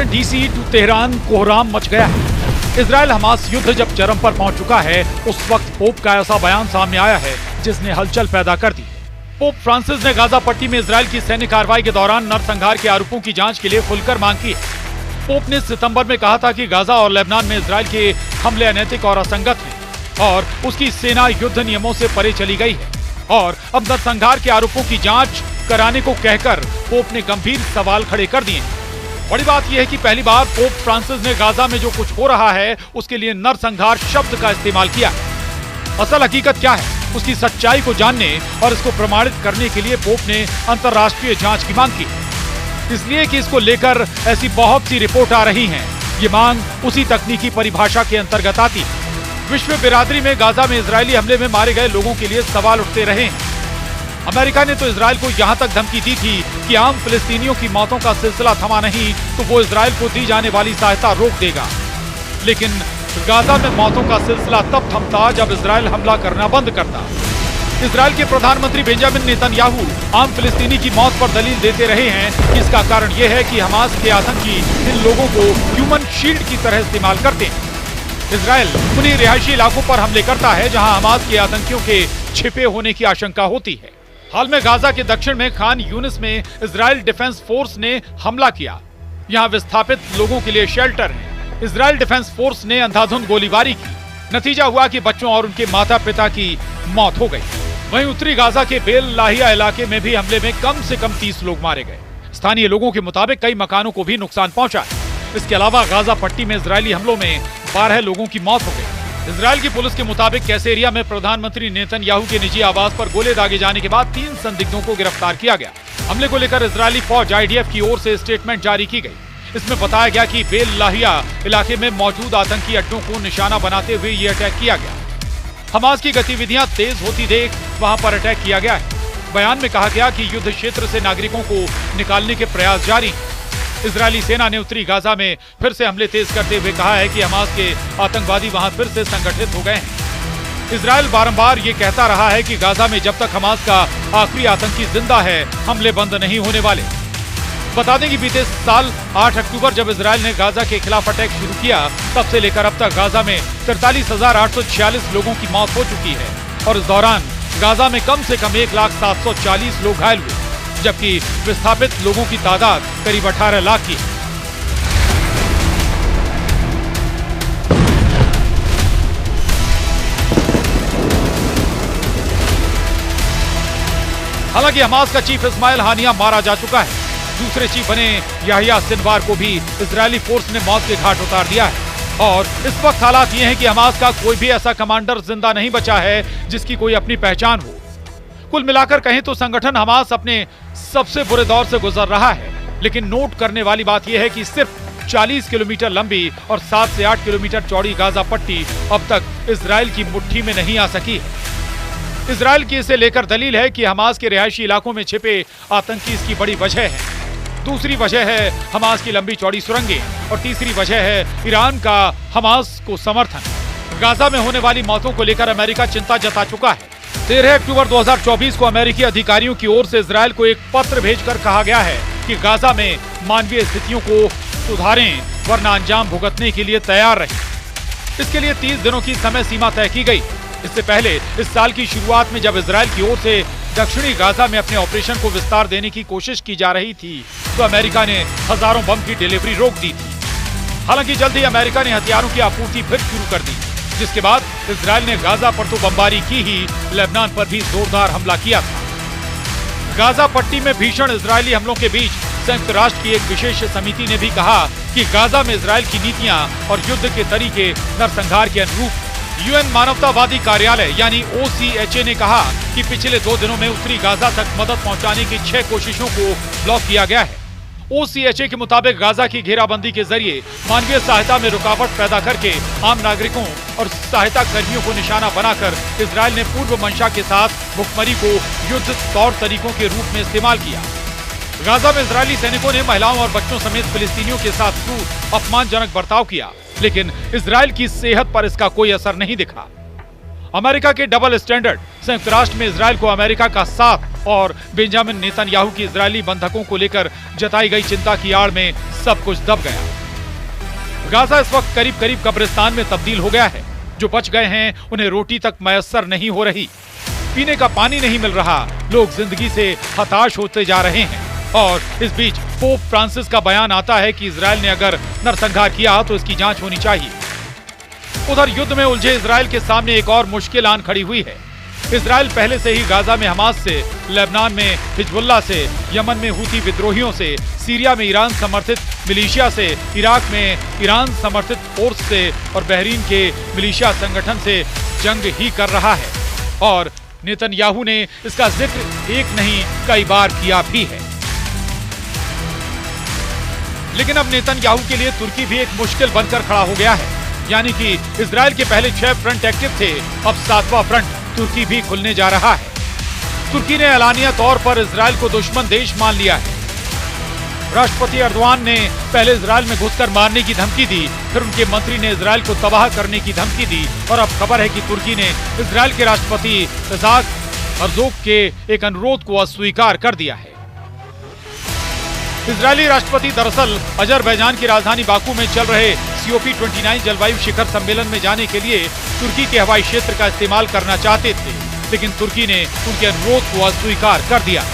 Washington DC to Tehran कोहराम much गया है। इजराइल हमास युद्ध जब चरम पर पहुंच चुका है, उस वक्त पोप का ऐसा बयान सामने आया है जिसने हलचल पैदा कर दी। पोप फ्रांसिस ने गाजा पट्टी में इजराइल की सैन्य कार्रवाई के दौरान नरसंहार के आरोपों की जांच के लिए खुलकर मांग की है। पोप ने सितंबर में कहा था कि गाजा और लेबनान में इजराइल के हमले अनैतिक और असंगत हैं और उसकी सेना युद्ध नियमों से परे चली गई है। और अब नरसंहार के आरोपों की जांच कराने को कहकर पोप ने गंभीर सवाल खड़े कर दिए। बड़ी बात यह है कि पहली बार पोप फ्रांसिस ने गाजा में जो कुछ हो रहा है उसके लिए नरसंहार शब्द का इस्तेमाल किया। असल हकीकत क्या है, उसकी सच्चाई को जानने और इसको प्रमाणित करने के लिए पोप ने अंतर्राष्ट्रीय जांच की मांग की, इसलिए कि इसको लेकर ऐसी बहुत सी रिपोर्ट आ रही हैं। ये मांग उसी तकनीकी परिभाषा के अंतर्गत आती है। विश्व बिरादरी में गाजा में इजरायली हमले में मारे गए लोगों के लिए सवाल उठते रहे हैं। अमेरिका ने तो इजराइल को यहां तक धमकी दी थी कि आम फिलिस्तीनियों की मौतों का सिलसिला थमा नहीं तो वो इजराइल को दी जाने वाली सहायता रोक देगा। लेकिन गाजा में मौतों का सिलसिला तब थमता जब इजराइल हमला करना बंद करता। इजराइल के प्रधानमंत्री बेंजामिन नेतन्याहू आम फिलिस्तीनी की मौत पर दलील देते रहे हैं कि इसका कारण यह है कि हमास के आतंकी इन लोगों को ह्यूमन शील्ड की तरह इस्तेमाल करते हैं। इजराइल उन्हीं रिहायशी इलाकों पर हमले करता है जहां हमास के आतंकियों के छिपे होने की आशंका होती है। हाल में गाजा के दक्षिण में खान यूनिस में इजराइल डिफेंस फोर्स ने हमला किया। यहां विस्थापित लोगों के लिए शेल्टर है। इजराइल डिफेंस फोर्स ने अंधाधुंध गोलीबारी की। नतीजा हुआ कि बच्चों और उनके माता पिता की मौत हो गई। वहीं उत्तरी गाजा के बेल लाहिया इलाके में भी हमले में कम से कम 30 लोग मारे गए। स्थानीय लोगों के मुताबिक कई मकानों को भी नुकसान पहुंचा है। इसके अलावा गाजा पट्टी में इजरायली हमलों में 12 लोगों की मौत हो गई। इजराइल की पुलिस के मुताबिक कैसेरिया में प्रधानमंत्री नेतन्याहू के निजी आवास पर गोले दागे जाने के बाद 3 संदिग्धों को गिरफ्तार किया गया। हमले को लेकर इजरायली फौज IDF की ओर से स्टेटमेंट जारी की गई। इसमें बताया गया कि बेल लाहिया इलाके में मौजूद आतंकी अड्डों को निशाना बनाते हुए ये अटैक किया गया। हमास की गतिविधियां तेज होती देख वहां पर अटैक किया गया है। बयान में कहा गया कि युद्ध क्षेत्र से नागरिकों को निकालने के प्रयास जारी हैं। इजरायली सेना ने उत्तरी गाजा में फिर से हमले तेज करते हुए कहा है कि हमास के आतंकवादी वहां फिर से संगठित हो गए हैं। इजराइल बारंबार ये कहता रहा है कि गाजा में जब तक हमास का आखिरी आतंकी जिंदा है, हमले बंद नहीं होने वाले। बता दें कि बीते साल 8 अक्टूबर जब इजराइल ने गाजा के खिलाफ अटैक शुरू किया, तब से लेकर अब तक गाजा में 43,846 लोगों की मौत हो चुकी है और इस दौरान गाजा में कम से कम 1,740 लोग घायल हुए, जबकि विस्थापित लोगों की तादाद करीब 18 लाख की है। हालांकि हमास का चीफ इस्माइल हानिया मारा जा चुका है। दूसरे चीफ बने याहिया सिनवार को भी इजरायली फोर्स ने मौत के घाट उतार दिया है और इस वक्त हालात ये हैं कि हमास का कोई भी ऐसा कमांडर जिंदा नहीं बचा है जिसकी कोई अपनी पहचान हो। कुल मिलाकर कहें तो संगठन हमास अपने सबसे बुरे दौर से गुजर रहा है। लेकिन नोट करने वाली बात यह है कि सिर्फ 40 किलोमीटर लंबी और 7 से 8 किलोमीटर चौड़ी गाजा पट्टी अब तक इजराइल की मुट्ठी में नहीं आ सकी है। इजराइल की इसे लेकर दलील है कि हमास के रिहायशी इलाकों में छिपे आतंकी इसकी बड़ी वजह है। दूसरी वजह है हमास की लंबी चौड़ी सुरंगें और तीसरी वजह है ईरान का हमास को समर्थन। गाजा में होने वाली मौतों को लेकर अमेरिका चिंता जता चुका है। 13 अक्टूबर 2024 को अमेरिकी अधिकारियों की ओर से इजराइल को एक पत्र भेजकर कहा गया है कि गाजा में मानवीय स्थितियों को सुधारें वरना अंजाम भुगतने के लिए तैयार रहें। इसके लिए 30 दिनों की समय सीमा तय की गई। इससे पहले इस साल की शुरुआत में जब इजराइल की ओर से दक्षिणी गाजा में अपने ऑपरेशन को विस्तार देने की कोशिश की जा रही थी तो अमेरिका ने हजारों बम की डिलीवरी रोक दी थी। हालांकि जल्द ही अमेरिका ने हथियारों की आपूर्ति फिर शुरू कर दी, जिसके बाद इजराइल ने गाजा पर तो बमबारी की ही, लेबनान पर भी जोरदार हमला किया था। गाजा पट्टी में भीषण इजरायली हमलों के बीच संयुक्त राष्ट्र की एक विशेष समिति ने भी कहा कि गाजा में इजराइल की नीतियां और युद्ध के तरीके नरसंहार के अनुरूप। यूएन मानवतावादी कार्यालय यानी OCHA ने कहा कि पिछले 2 दिनों में उत्तरी गाजा तक मदद पहुंचाने की 6 कोशिशों को ब्लॉक किया गया है। OCHA के मुताबिक गाजा की घेराबंदी के जरिए मानवीय सहायता में रुकावट पैदा करके आम नागरिकों और सहायता कर्मियों को निशाना बनाकर इजराइल ने पूर्व मंशा के साथ भुखमरी को युद्ध तौर तरीकों के रूप में इस्तेमाल किया। गाजा में इजरायली सैनिकों ने महिलाओं और बच्चों समेत फिलिस्तीनियों के साथ क्रूर अपमानजनक बर्ताव किया, लेकिन इजराइल की सेहत पर इसका कोई असर नहीं दिखा। अमेरिका के डबल स्टैंडर्ड, संयुक्त राष्ट्र में इजराइल को अमेरिका का साथ और बेंजामिन नेतन्याहू की इजरायली बंधकों को लेकर जताई गई चिंता की आड़ में सब कुछ दब गया। गाजा इस वक्त करीब करीब कब्रिस्तान में तब्दील हो गया है। जो बच गए हैं उन्हें रोटी तक मयस्सर नहीं हो रही, पीने का पानी नहीं मिल रहा, लोग जिंदगी से हताश होते जा रहे हैं। और इस बीच पोप फ्रांसिस का बयान आता है कि इजराइल ने अगर नरसंहार किया तो इसकी जांच होनी चाहिए। उधर युद्ध में उलझे इजराइल के सामने एक और मुश्किल आन खड़ी हुई है। इजराइल पहले से ही गाजा में हमास से, लेबनान में हिजबुल्लाह से, यमन में हूती विद्रोहियों से, सीरिया में ईरान समर्थित मिलिशिया से, इराक में ईरान समर्थित फोर्स से और बहरीन के मिलिशिया संगठन से जंग ही कर रहा है। और नेतन्याहू ने इसका जिक्र एक नहीं कई बार किया भी है। लेकिन अब नेतन्याहू के लिए तुर्की भी एक मुश्किल बनकर खड़ा हो गया है। यानी कि इजराइल के पहले 6 फ्रंट एक्टिव थे, अब 7वां फ्रंट तुर्की भी खुलने जा रहा है। तुर्की ने एलानिया तौर पर इजराइल को दुश्मन देश मान लिया है। राष्ट्रपति एर्दोआन ने पहले इजराइल में घुसकर मारने की धमकी दी, फिर उनके मंत्री ने इजराइल को तबाह करने की धमकी दी और अब खबर है कि तुर्की ने इजराइल के राष्ट्रपति इसाक हर्जोग के एक अनुरोध को अस्वीकार कर दिया है। इजरायली राष्ट्रपति दरअसल अजरबैजान की राजधानी बाकू में चल रहे COP29 जलवायु शिखर सम्मेलन में जाने के लिए तुर्की के हवाई क्षेत्र का इस्तेमाल करना चाहते थे, लेकिन तुर्की ने उनके अनुरोध को अस्वीकार कर दिया।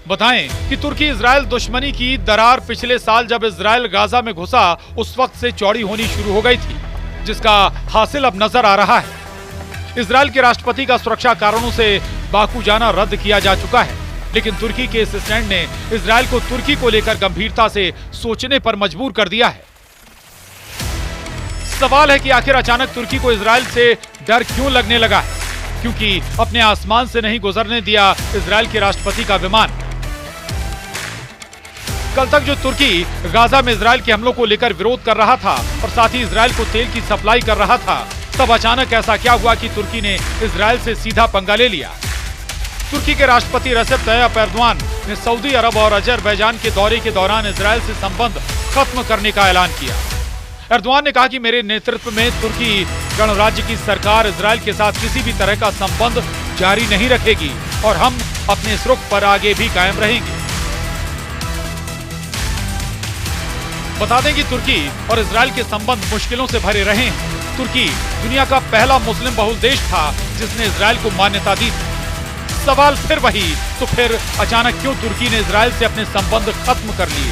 बताएं कि तुर्की इजराइल दुश्मनी की दरार पिछले साल जब इजराइल गाजा में घुसा उस वक्त से चौड़ी होनी शुरू हो गई थी, जिसका हासिल अब नजर आ रहा है। इजराइल के राष्ट्रपति का सुरक्षा कारणों से बाकू जाना रद्द किया जा चुका है, लेकिन तुर्की के इस स्टैंड ने इजराइल को तुर्की को लेकर गंभीरता से सोचने पर मजबूर कर दिया है। सवाल है कि आखिर अचानक तुर्की को इजराइल से डर क्यों लगने लगा है, क्योंकि अपने आसमान से नहीं गुजरने दिया इजराइल के राष्ट्रपति का विमान। कल तक जो तुर्की गाजा में इजराइल के हमलों को लेकर विरोध कर रहा था और साथ ही इजराइल को तेल की सप्लाई कर रहा था, तब अचानक ऐसा क्या हुआ कि तुर्की ने इजराइल से सीधा पंगा ले लिया। तुर्की के राष्ट्रपति रेसेप तय्यप एर्दोआन ने सऊदी अरब और अजरबैजान के दौरे के दौरान इजराइल से संबंध खत्म करने का ऐलान किया। एर्दोआन ने कहा कि मेरे नेतृत्व में तुर्की गणराज्य की सरकार इजराइल के साथ किसी भी तरह का संबंध जारी नहीं रखेगी और हम अपने इस रुख पर आगे भी कायम रहेंगे। बता दें कि तुर्की और इजराइल के संबंध मुश्किलों से भरे रहे हैं। तुर्की दुनिया का पहला मुस्लिम बहुल देश था जिसने इजराइल को मान्यता दी थी। सवाल फिर वही, तो फिर अचानक क्यों तुर्की ने इजराइल से अपने संबंध खत्म कर लिए।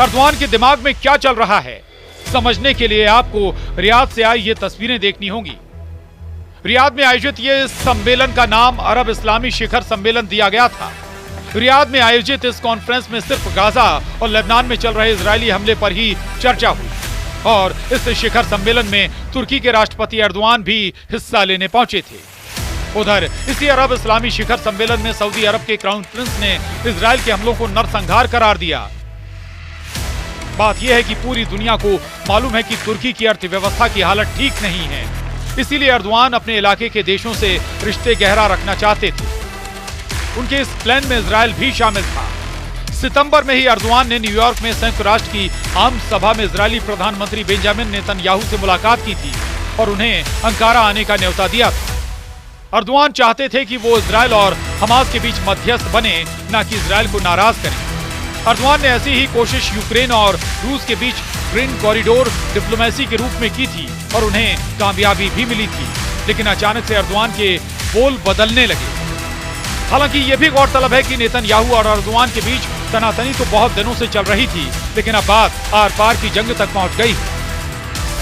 एर्दोआन के दिमाग में क्या चल रहा है, समझने के लिए आपको रियाद से आई ये तस्वीरें देखनी होंगी। रियाद में आयोजित ये सम्मेलन का नाम अरब इस्लामी शिखर सम्मेलन दिया गया था। रियाद में आयोजित इस कॉन्फ्रेंस में सिर्फ गाजा और लेबनान में चल रहे इजरायली हमले पर ही चर्चा हुई और इस शिखर सम्मेलन में तुर्की के राष्ट्रपति एर्दोआन भी हिस्सा लेने पहुंचे थे। उधर इसी अरब इस्लामी शिखर सम्मेलन में सऊदी अरब के क्राउन प्रिंस ने इजराइल के हमलों को नरसंहार करार दिया। बात यह है कि पूरी दुनिया को मालूम है कि तुर्की की अर्थव्यवस्था की हालत ठीक नहीं है, इसीलिए एर्दोआन अपने इलाके के देशों से रिश्ते गहरा रखना चाहते थे। उनके इस प्लान में इजराइल भी शामिल था। सितंबर में ही एर्दोआन ने न्यूयॉर्क में संयुक्त राष्ट्र की आम सभा में इजरायली प्रधानमंत्री बेंजामिन नेतन्याहू से मुलाकात की थी और उन्हें अंकारा आने का न्योता दिया था। एर्दोआन चाहते थे कि वो इजराइल और हमास के बीच मध्यस्थ बने, न कि इजराइल को नाराज करें। एर्दोआन ने ऐसी ही कोशिश यूक्रेन और रूस के बीच ग्रीन कॉरिडोर डिप्लोमेसी के रूप में की थी और उन्हें कामयाबी भी मिली थी, लेकिन अचानक से एर्दोआन के बोल बदलने लगे। हालांकि ये भी गौरतलब है कि नेतन्याहू और एर्दोआन के बीच तनातनी तो बहुत दिनों से चल रही थी, लेकिन अब बात आर पार की जंग तक पहुंच गई।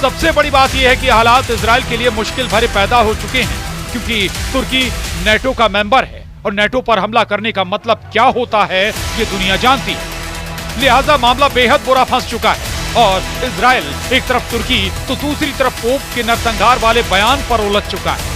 सबसे बड़ी बात यह है कि हालात इजराइल के लिए मुश्किल भरे पैदा हो चुके हैं, क्योंकि तुर्की नेटो का मेंबर है और नेटो पर हमला करने का मतलब क्या होता है ये दुनिया जानती है। लिहाजा मामला बेहद बुरा फंस चुका है और इजराइल एक तरफ तुर्की तो दूसरी तरफ पोप के नरसंहार वाले बयान पर उलझ चुका है।